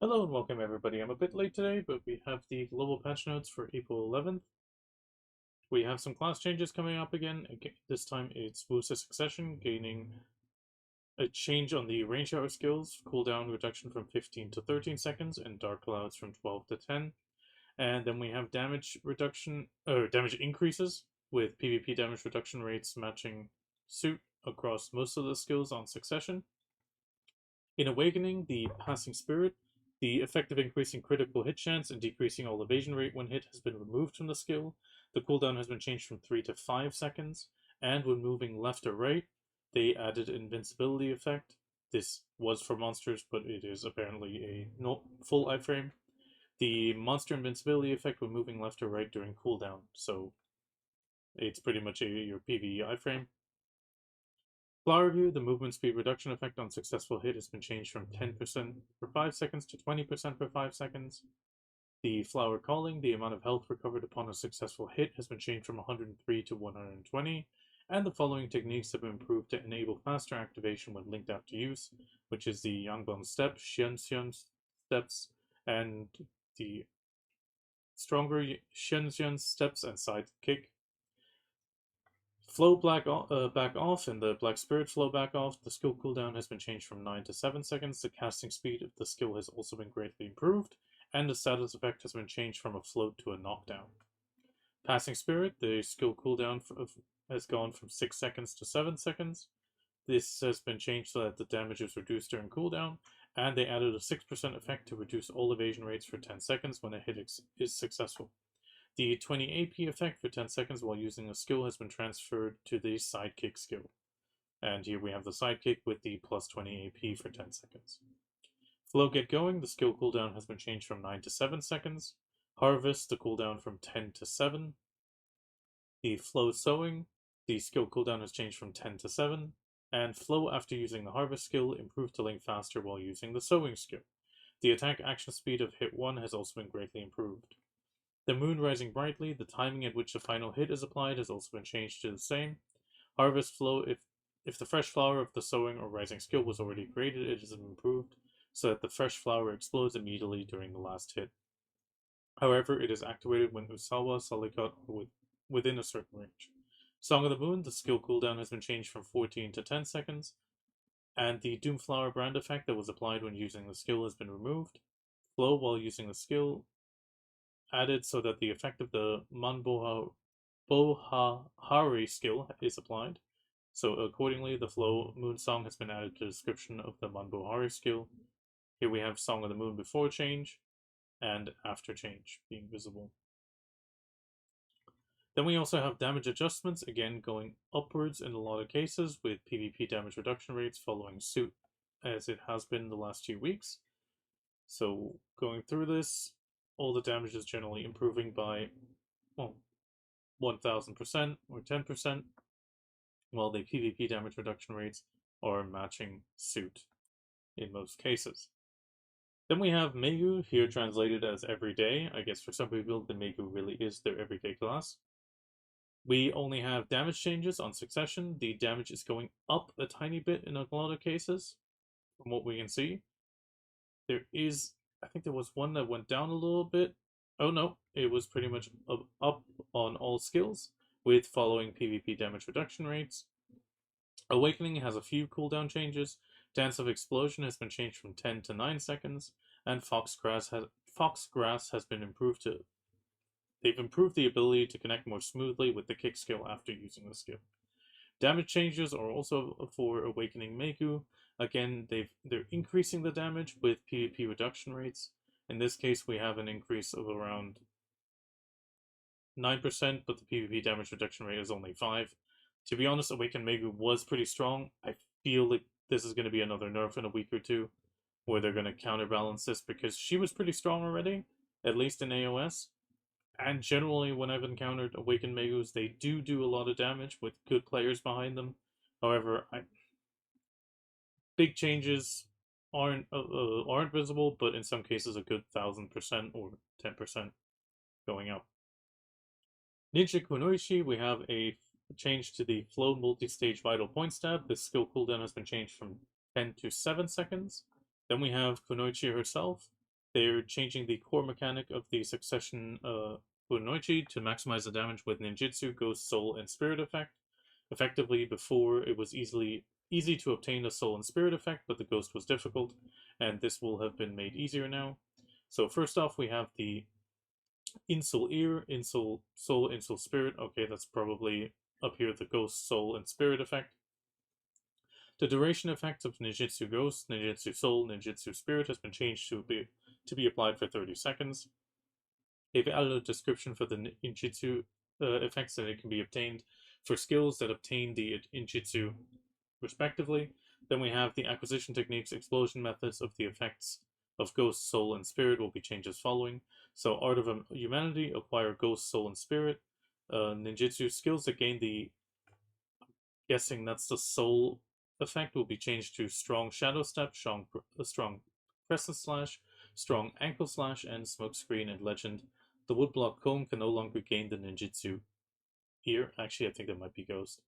Hello and welcome everybody. I'm a bit late today, but we have the global patch notes for April 11th. We have some class changes coming up again. This time it's Woosa Succession, gaining a change on the range hour skills, cooldown reduction from 15 to 13 seconds, and Dark Clouds from 12 to 10. And then we have damage reduction, or damage increases, with PvP damage reduction rates matching suit across most of the skills on Succession. In Awakening, the Passing Spirit, the effect of increasing critical hit chance and decreasing all evasion rate when hit has been removed from the skill. The cooldown has been changed from 3 to 5 seconds, and when moving left or right, they added invincibility effect. This was for monsters, but it is apparently a full iframe. The monster invincibility effect when moving left or right during cooldown, so it's pretty much your PvE iframe. Flower View, the movement speed reduction effect on successful hit has been changed from 10% per 5 seconds to 20% per 5 seconds. The Flower Calling, the amount of health recovered upon a successful hit has been changed from 103 to 120, and the following techniques have been improved to enable faster activation when linked out to use, which is the Yangbang Step, Xianxian Steps, and the stronger Xianxian Steps and Side Kick. Flow back off and the Black Spirit flow back off. The skill cooldown has been changed from 9 to 7 seconds. The casting speed of the skill has also been greatly improved, and the status effect has been changed from a float to a knockdown. Passing Spirit, the skill cooldown has gone from 6 seconds to 7 seconds. This has been changed so that the damage is reduced during cooldown, and they added a 6% effect to reduce all evasion rates for 10 seconds when a hit is successful. The 20 AP effect for 10 seconds while using a skill has been transferred to the Sidekick skill. And here we have the Sidekick with the plus 20 AP for 10 seconds. Flow Get Going, the skill cooldown has been changed from 9 to 7 seconds. Harvest, the cooldown from 10 to 7. The Flow Sowing, the skill cooldown has changed from 10 to 7. And Flow after using the Harvest skill improved to link faster while using the Sowing skill. The attack action speed of hit 1 has also been greatly improved. The moon rising brightly, the timing at which the final hit is applied has also been changed to the same. Harvest flow, if the fresh flower of the sowing or rising skill was already created, it is improved so that the fresh flower explodes immediately during the last hit. However, it is activated when Usawa Salikot are within a certain range. Song of the Moon, the skill cooldown has been changed from 14 to 10 seconds, and the Doomflower brand effect that was applied when using the skill has been removed. Flow while using the skill added so that the effect of the Manbohari skill is applied. So accordingly, the Flow Moon Song has been added to the description of the Manbohari skill. Here we have Song of the Moon before change and after change being visible. Then we also have damage adjustments, again going upwards in a lot of cases, with PvP damage reduction rates following suit as it has been the last 2 weeks. So going through this, all the damage is generally improving by, well, 1000% or 10%, while the PvP damage reduction rates are matching suit in most cases. Then we have Maegu, here translated as everyday. I guess for some people, the Maegu really is their everyday class. We only have damage changes on Succession. The damage is going up a tiny bit in a lot of cases, from what we can see. I think there was one that went down a little bit. Oh no, it was pretty much up on all skills, with following PvP damage reduction rates. Awakening has a few cooldown changes. Dance of Explosion has been changed from 10 to 9 seconds, and Foxgrass has been improved to. They've improved the ability to connect more smoothly with the kick skill after using the skill. Damage changes are also for Awakening Maegu. Again, they're increasing the damage with PvP reduction rates. In this case, we have an increase of around 9%, but the PvP damage reduction rate is only 5. To be honest, Awaken Maegu was pretty strong. I feel like this is going to be another nerf in a week or two, where they're going to counterbalance this because she was pretty strong already, at least in AOS. And generally, when I've encountered Awakened Maegus, they do a lot of damage with good players behind them. However, big changes aren't visible, but in some cases, a good 1000% or 10% going up. Ninja Kunoichi, we have a change to the Flow Multi-Stage Vital Point Stab. This skill cooldown has been changed from 10 to 7 seconds. Then we have Kunoichi herself. They're changing the core mechanic of the succession Kunoichi to maximize the damage with ninjutsu, ghost, soul, and spirit effect. Effectively, before it was easy to obtain a soul and spirit effect, but the ghost was difficult, and this will have been made easier now. So first off, we have the Insul Ear, Insul Soul, Insul Spirit. Okay, that's probably up here the Ghost, Soul, and Spirit effect. The duration effect of Ninjutsu Ghost, Ninjutsu Soul, Ninjutsu Spirit has been changed to be applied for 30 seconds. They've added a description for the Ninjutsu effects that it can be obtained for skills that obtain the Ninjutsu respectively. Then we have the acquisition techniques, explosion methods of the effects of Ghost, Soul, and Spirit will be changed as following. So, Art of Humanity, acquire Ghost, Soul, and Spirit. Ninjutsu skills that gain the, guessing that's the Soul effect, will be changed to Strong Shadow Step, Strong Crescent Slash, Strong Ankle Slash, and Smoke Screen and Legend. The Woodblock Comb can no longer gain the Ninjutsu Ear. Actually, I think that might be Ghost.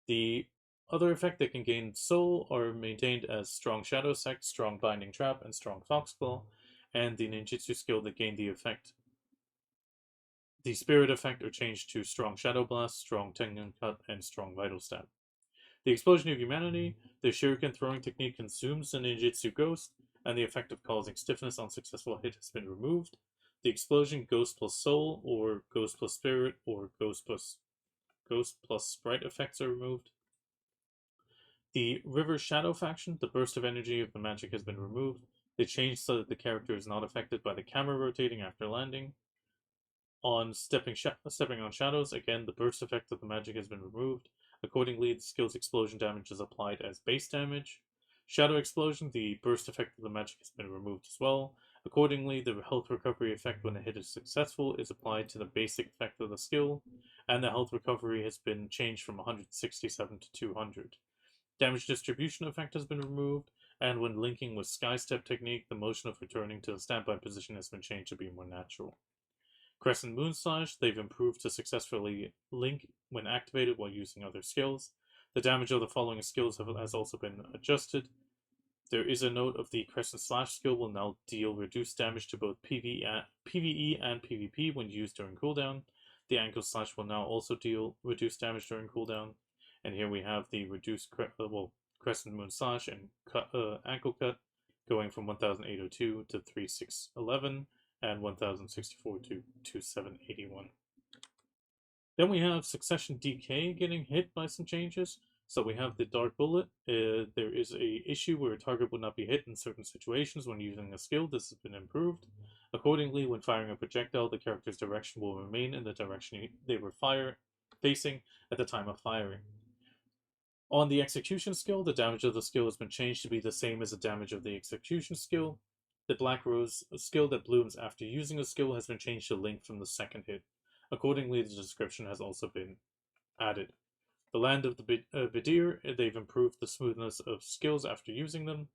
The other effect that can gain Soul are maintained as Strong Shadow Sect, Strong Binding Trap, and Strong Foxclaw, and the ninjutsu skill that gained the effect. The Spirit effect are changed to Strong Shadow Blast, Strong Tengen Cut, and Strong Vital Stab. The Explosion of Humanity, the Shuriken throwing technique consumes the ninjutsu Ghost, and the effect of causing stiffness on successful hit has been removed. The Explosion Ghost plus Soul, or Ghost plus Spirit, or Ghost plus Sprite effects are removed. The River Shadow faction, the burst of energy of the magic has been removed. They changed so that the character is not affected by the camera rotating after landing. On stepping on shadows, again, the burst effect of the magic has been removed. Accordingly, the skill's explosion damage is applied as base damage. Shadow Explosion, the burst effect of the magic has been removed as well. Accordingly, the health recovery effect when a hit is successful is applied to the basic effect of the skill, and the health recovery has been changed from 167 to 200. Damage distribution effect has been removed, and when linking with Sky Step technique, the motion of returning to the standby position has been changed to be more natural. Crescent Moon Slash, they've improved to successfully link when activated while using other skills. The damage of the following skills has also been adjusted. There is a note of the Crescent Slash skill will now deal reduced damage to both PvE and PvP when used during cooldown. The Ankle Slash will now also deal reduced damage during cooldown. And here we have the reduced Crescent Moon Slash and Ankle Cut going from 1802 to 3611 and 1064 to 2781. Then we have Succession Decay getting hit by some changes. So we have the Dark Bullet. There is a issue where a target would not be hit in certain situations when using a skill. This has been improved. Accordingly, when firing a projectile, the character's direction will remain in the direction they were facing at the time of firing. On the execution skill, the damage of the skill has been changed to be the same as the damage of the execution skill. The Black Rose skill that blooms after using a skill has been changed to link from the second hit. Accordingly, the description has also been added. The Land of the Vidir, they've improved the smoothness of skills after using them.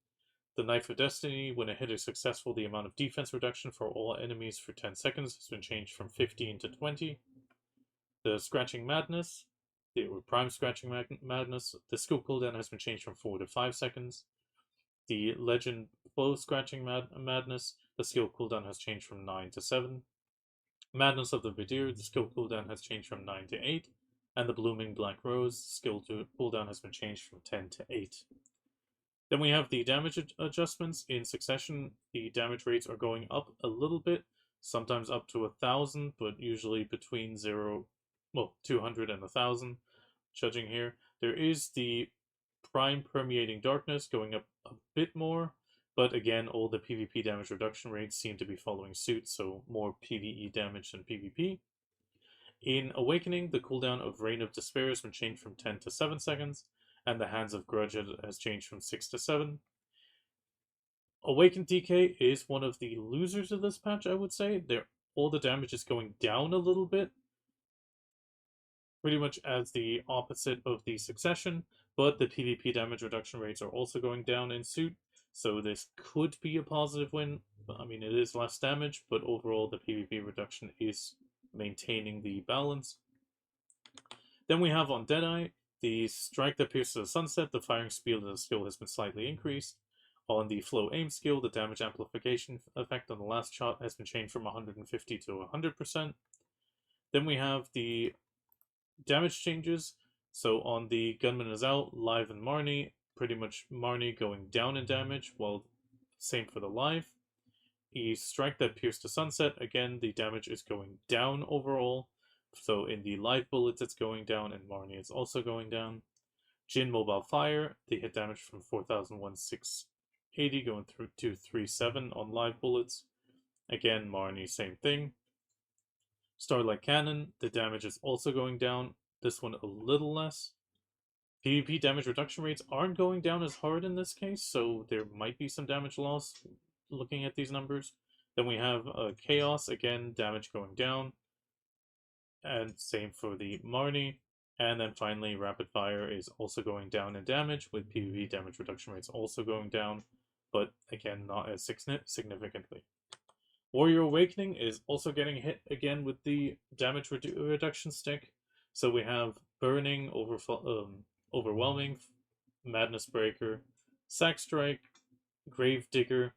The Knife of Destiny, when a hit is successful, the amount of defense reduction for all enemies for 10 seconds has been changed from 15 to 20. The Scratching Madness, the Prime Scratching Madness, the skill cooldown has been changed from 4 to 5 seconds. The Legend Flow Scratching Madness, the skill cooldown has changed from 9 to 7. Madness of the Vidir, the skill cooldown has changed from 9 to 8. And the Blooming Black Rose, skill cooldown has been changed from 10 to 8. Then we have the damage adjustments in succession. The damage rates are going up a little bit, sometimes up to 1,000, but usually between 200 and 1,000. Judging here, there is the Prime Permeating Darkness going up a bit more, but again, all the PvP damage reduction rates seem to be following suit, so more PvE damage than PvP. In Awakening, the cooldown of Reign of Despair has been changed from 10 to 7 seconds, and the Hands of Grudge has changed from 6 to 7. Awakened DK is one of the losers of this patch, I would say. All the damage is going down a little bit, pretty much as the opposite of the Succession, but the PvP damage reduction rates are also going down in suit, so this could be a positive win. I mean, it is less damage, but overall the PvP reduction is maintaining the balance. Then we have on Deadeye, the Strike that pierces the sunset, the firing speed of the skill has been slightly increased. On the flow aim skill, the damage amplification effect on the last shot has been changed from 150 to 100%. Then we have the damage changes. So on the Gunman is out, Live and Marnie, pretty much Marnie going down in damage, while same for the Live. The strike that pierced the sunset, again, the damage is going down overall. So in the live bullets, it's going down, and Marnie is also going down. Jin Mobile Fire, the hit damage from 4,680 going through to 3,7 on live bullets. Again, Marnie, same thing. Starlight Cannon, the damage is also going down. This one a little less. PvP damage reduction rates aren't going down as hard in this case, so there might be some damage loss looking at these numbers. Then we have Chaos, again, damage going down. And same for the Marnie. And then finally, Rapid Fire is also going down in damage, with PvP damage reduction rates also going down, but again, not as significantly. Warrior Awakening is also getting hit again with the damage reduction stick. So we have Burning, Overwhelming, Madness Breaker, Sack Strike, Grave Digger,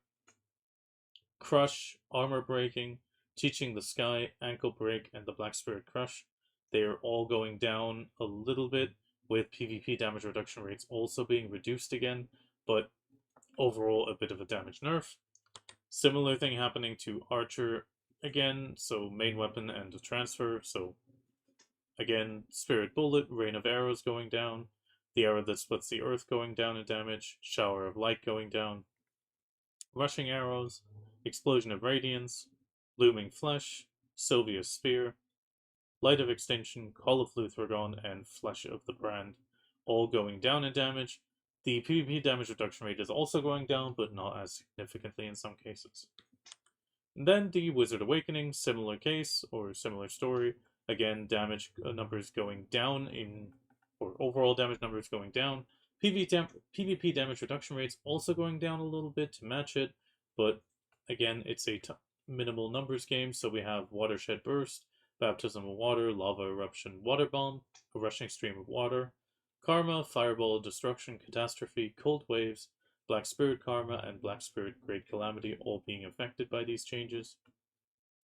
Crush, Armor Breaking, Teaching the Sky, Ankle Break, and the Black Spirit Crush. They are all going down a little bit, with PvP damage reduction rates also being reduced again, but overall a bit of a damage nerf. Similar thing happening to Archer again, so main weapon and a transfer, so again, Spirit Bullet, Rain of Arrows going down, the arrow that splits the earth going down in damage, Shower of Light going down, Rushing Arrows, Explosion of Radiance, Looming Flesh, Sylvia's Spear, Light of Extinction, Call of Luthragon, and Flesh of the Brand, all going down in damage. The PvP damage reduction rate is also going down, but not as significantly in some cases. And then the Wizard Awakening, similar case, or similar story. Again, damage numbers going down or overall damage numbers going down. PvP damage reduction rates also going down a little bit to match it, but again, it's a minimal numbers game, so we have Watershed Burst, Baptism of Water, Lava Eruption, Water Bomb, a Rushing Stream of Water, Karma, Fireball, Destruction, Catastrophe, Cold Waves, Black Spirit Karma, and Black Spirit Great Calamity all being affected by these changes.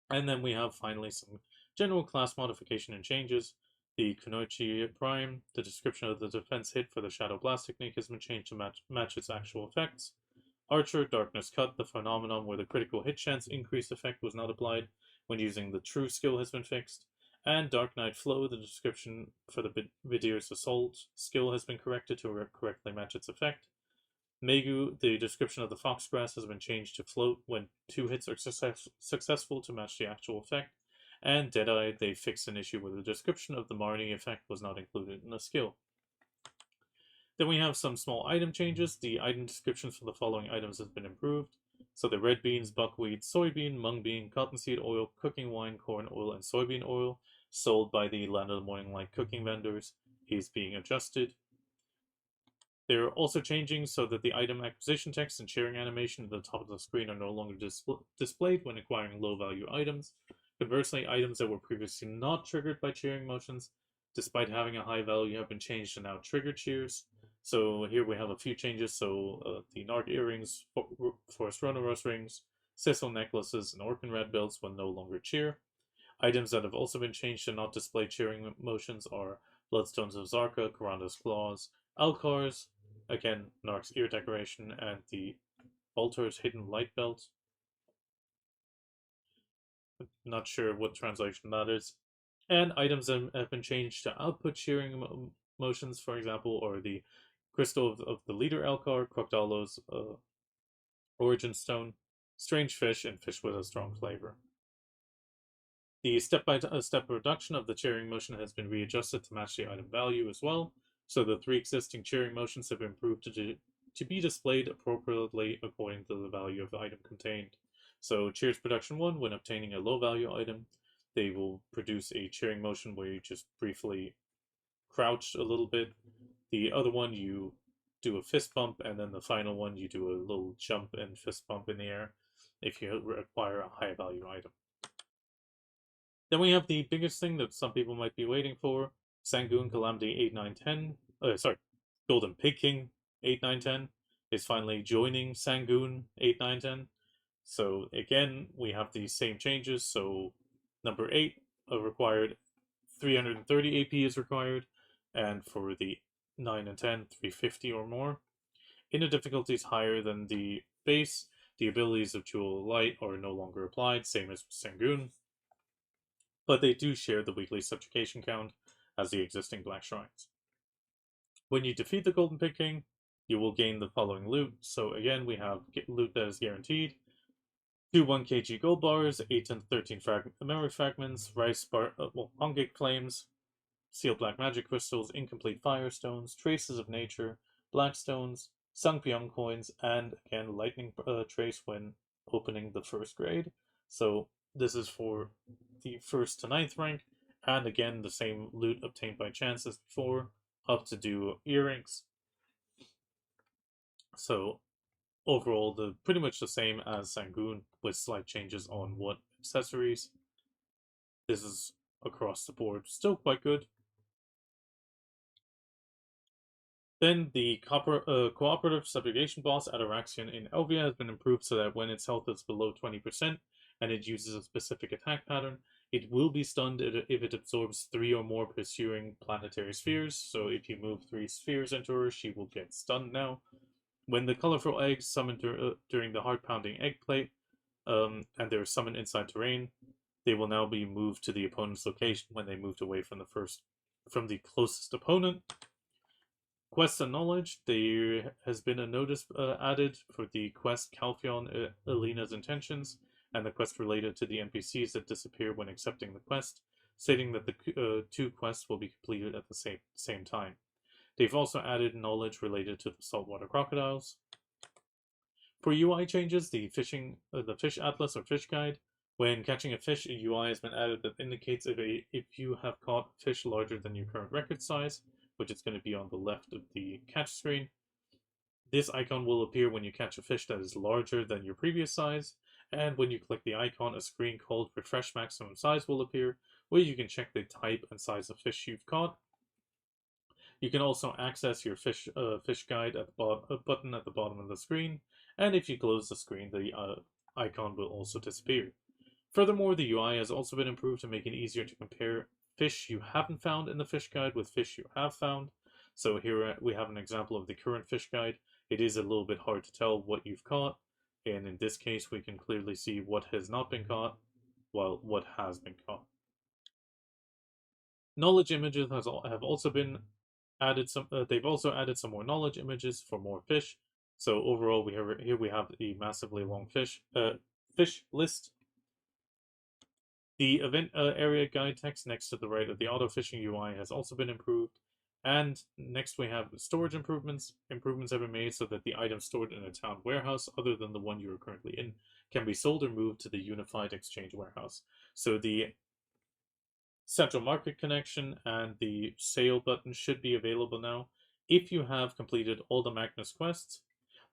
And then we have finally some general class modification and changes. The Kunoichi Prime, the description of the defense hit for the Shadow Blast technique has been changed to match its actual effects. Archer, Darkness Cut, the phenomenon where the critical hit chance increased effect was not applied when using the true skill has been fixed. And Dark Knight Flow, the description for the Vidier's Assault skill has been corrected to correctly match its effect. Maegu, the description of the Foxgrass has been changed to float when 2 hits are successful to match the actual effect. And Deadeye, they fixed an issue where the description of the Marnie effect was not included in the skill. Then we have some small item changes. The item descriptions for the following items have been improved. So the red beans, buckwheat, soybean, mung bean, cottonseed oil, cooking wine, corn oil, and soybean oil sold by the Land of the Morning Light cooking vendors is being adjusted. They're also changing so that the item acquisition text and cheering animation at the top of the screen are no longer displayed when acquiring low-value items. Conversely, items that were previously not triggered by cheering motions, despite having a high value, have been changed to now trigger cheers. So here we have a few changes. So the Narg earrings, Forest Rhonoros rings, Sissel necklaces, and Orkin red belts will no longer cheer. Items that have also been changed to not display cheering motions are Bloodstones of Zarka, Karanda's Claws, Alcars, again, Nark's ear decoration, and the Altar's Hidden Light Belt. Not sure what translation that is. And items have been changed to output cheering motions, for example, or the Crystal of the Leader Alcar, Crocodolo's Origin Stone, Strange Fish, and Fish with a Strong Flavor. The step-by-step reduction of the cheering motion has been readjusted to match the item value as well, so the 3 existing cheering motions have been improved to be displayed appropriately according to the value of the item contained. So Cheers Production 1, when obtaining a low-value item, they will produce a cheering motion where you just briefly crouch a little bit. The other one, you do a fist bump, and then the final one, you do a little jump and fist bump in the air if you require a high-value item. Then we have the biggest thing that some people might be waiting for, Sangoon Calamity 8, 9, 10. Golden Pig King 8, 9, 10 is finally joining Sangoon 8, 9, 10. So again, we have these same changes. So number 8 required 330 AP is required, and for the 9 and 10, 350 or more. In a difficulties higher than the base, the abilities of Jewel Light are no longer applied, same as Sangoon, but they do share the weekly subjugation count as the existing Black Shrines. When you defeat the Golden Pig King, you will gain the following loot. So again, we have loot that is guaranteed. 2 1 kg gold bars, 8 and 13 memory fragments, rice bar, Ongik flames, sealed black magic crystals, incomplete firestones, traces of nature, black stones, Sangpyeong coins, and again lightning trace when opening the first grade. So this is for the 1st to 9th rank, and again the same loot obtained by chance as before, up to do earrings. So overall, pretty much the same as Sangoon, with slight changes on what accessories. This is across the board still quite good. Then the cooperative subjugation boss Atoraxxion in Elvia has been improved so that when its health is below 20% and it uses a specific attack pattern, it will be stunned if it absorbs 3 or more pursuing planetary spheres. So if you move 3 spheres into her, she will get stunned now. When the colorful eggs summoned during the heart-pounding egg plate, and they're summoned inside terrain, they will now be moved to the opponent's location when they moved away from the closest opponent. Quest and knowledge. There has been a notice added for the quest Calphion Alina's intentions, and the quest related to the NPCs that disappear when accepting the quest, stating that the 2 quests will be completed at the same time. They've also added knowledge related to the saltwater crocodiles. For UI changes, the fish atlas or fish guide. When catching a fish, a UI has been added that indicates if you have caught a fish larger than your current record size, which is going to be on the left of the catch screen. This icon will appear when you catch a fish that is larger than your previous size, and when you click the icon, a screen called Refresh Maximum Size will appear, where you can check the type and size of fish you've caught. You can also access your fish guide at the button at the bottom of the screen, and if you close the screen, the icon will also disappear. Furthermore, the UI has also been improved to make it easier to compare fish you haven't found in the fish guide with fish you have found. So here we have an example of the current fish guide. It is a little bit hard to tell what you've caught, and in this case we can clearly see what has not been caught, while what has been caught. Knowledge images have also been added some. They've also added some more knowledge images for more fish. So overall, we have a massively long fish list. The event area guide text next to the right of the auto fishing UI has also been improved. And next we have storage improvements. Improvements have been made so that the items stored in a town warehouse, other than the one you are currently in, can be sold or moved to the unified exchange warehouse. So the central market connection and the sale button should be available now. If you have completed all the Magnus quests,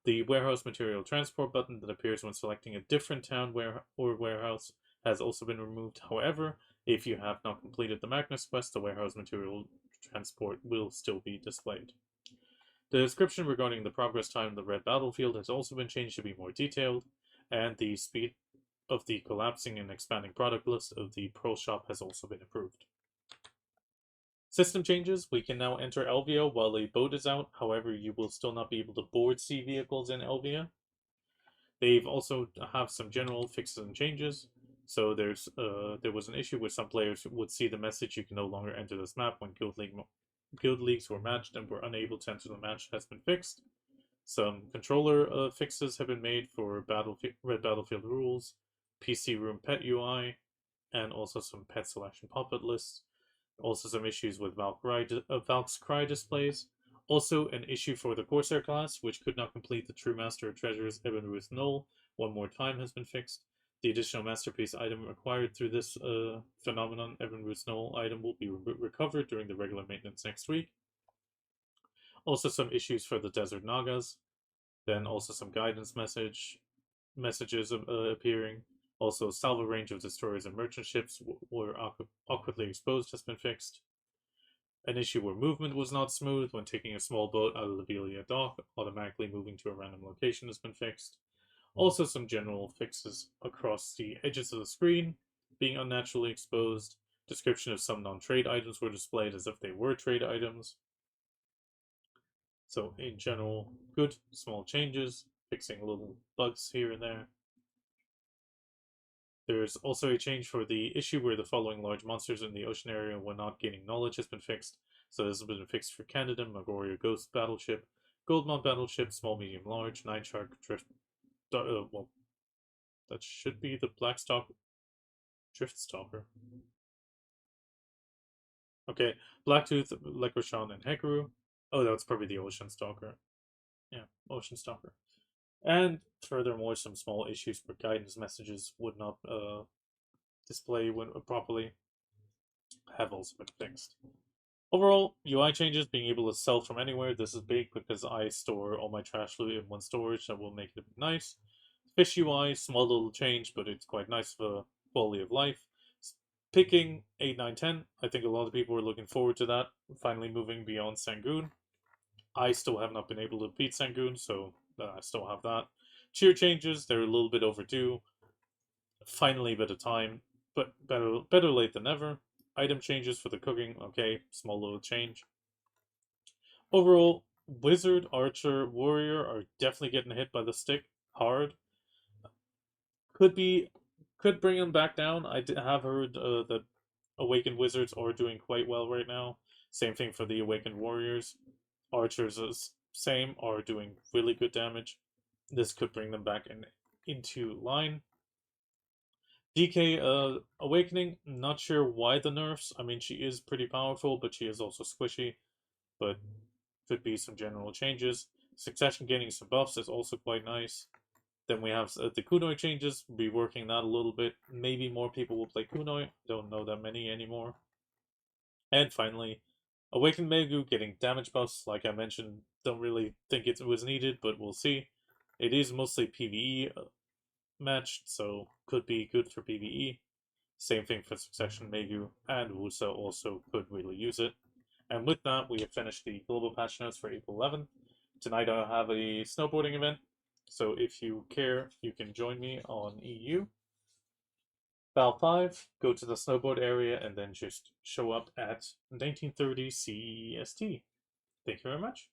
the warehouse material transport button that appears when selecting a different town or warehouse has also been removed. However, if you have not completed the Magnus quest, the warehouse material transport will still be displayed. The description regarding the progress time of the red battlefield has also been changed to be more detailed, and the speed of the collapsing and expanding product list of the Pearl Shop has also been improved. System changes. We can now enter Elvia while a boat is out. However, you will still not be able to board sea vehicles in Elvia. They've also have some general fixes and changes. So there was an issue where some players would see the message "You can no longer enter this map" when guild leagues were matched and were unable to enter the match has been fixed. Some controller fixes have been made for Red Battlefield rules, PC Room Pet UI, and also some pet selection puppet lists. Also some issues with Valk's Cry displays. Also an issue for the Corsair class, which could not complete the True Master of Treasures Ebon Ruth Null one more time, has been fixed. The additional masterpiece item acquired through this phenomenon, Ebon Ruth Null item, will be recovered during the regular maintenance next week. Also some issues for the Desert Nagas. Then also some guidance messages appearing. Also, salvo range of destroyers and merchant ships were awkwardly exposed has been fixed. An issue where movement was not smooth when taking a small boat out of the Elvia dock, automatically moving to a random location has been fixed. Also, some general fixes across the edges of the screen, being unnaturally exposed. Description of some non-trade items were displayed as if they were trade items. So, in general, good small changes, fixing little bugs here and there. There's also a change for the issue where the following large monsters in the ocean area when not gaining knowledge has been fixed. So this has been fixed for Canada, Magoria Ghost Battleship, Goldmont Battleship, Small, Medium, Large, Nine Shark, Drift. Well, that should be the Blackstock Drift Stalker. Okay, Blacktooth, Leprechaun, and Hekaru. Oh, that's probably the Ocean Stalker. Yeah, Ocean Stalker. And furthermore, some small issues where guidance messages would not display when properly have also been fixed. Overall, UI changes, being able to sell from anywhere. This is big because I store all my trash loot in one storage. That will make it nice. Fish UI, small little change, but it's quite nice for quality of life. Picking 8, 9, 10. I think a lot of people are looking forward to that. Finally moving beyond Sangoon. I still have not been able to beat Sangoon, so I still have that. Cheer changes, they're a little bit overdue. Finally, a bit of time, but better late than never. Item changes for the cooking, okay, small little change. Overall, Wizard, Archer, Warrior are definitely getting hit by the stick hard. Could bring them back down. I have heard that Awakened Wizards are doing quite well right now. Same thing for the Awakened Warriors. Archers is same, are doing really good damage. This could bring them back into line. DK Awakening, not sure why the nerfs. I mean, she is pretty powerful, but she is also squishy. But could be some general changes. Succession gaining some buffs is also quite nice. Then we have the Kunoi changes, reworking that a little bit. Maybe more people will play Kunoi. Don't know that many anymore. And finally, Awakened Maegu getting damage buffs. Like I mentioned, don't really think it was needed, but we'll see. It is mostly PvE matched, so could be good for PvE. Same thing for Succession Maegu, and Woosa also could really use it. And with that, we have finished the global patch notes for April 11th. Tonight I'll have a snowboarding event, so if you care, you can join me on EU. Val 5, go to the snowboard area, and then just show up at 1930 CEST. Thank you very much.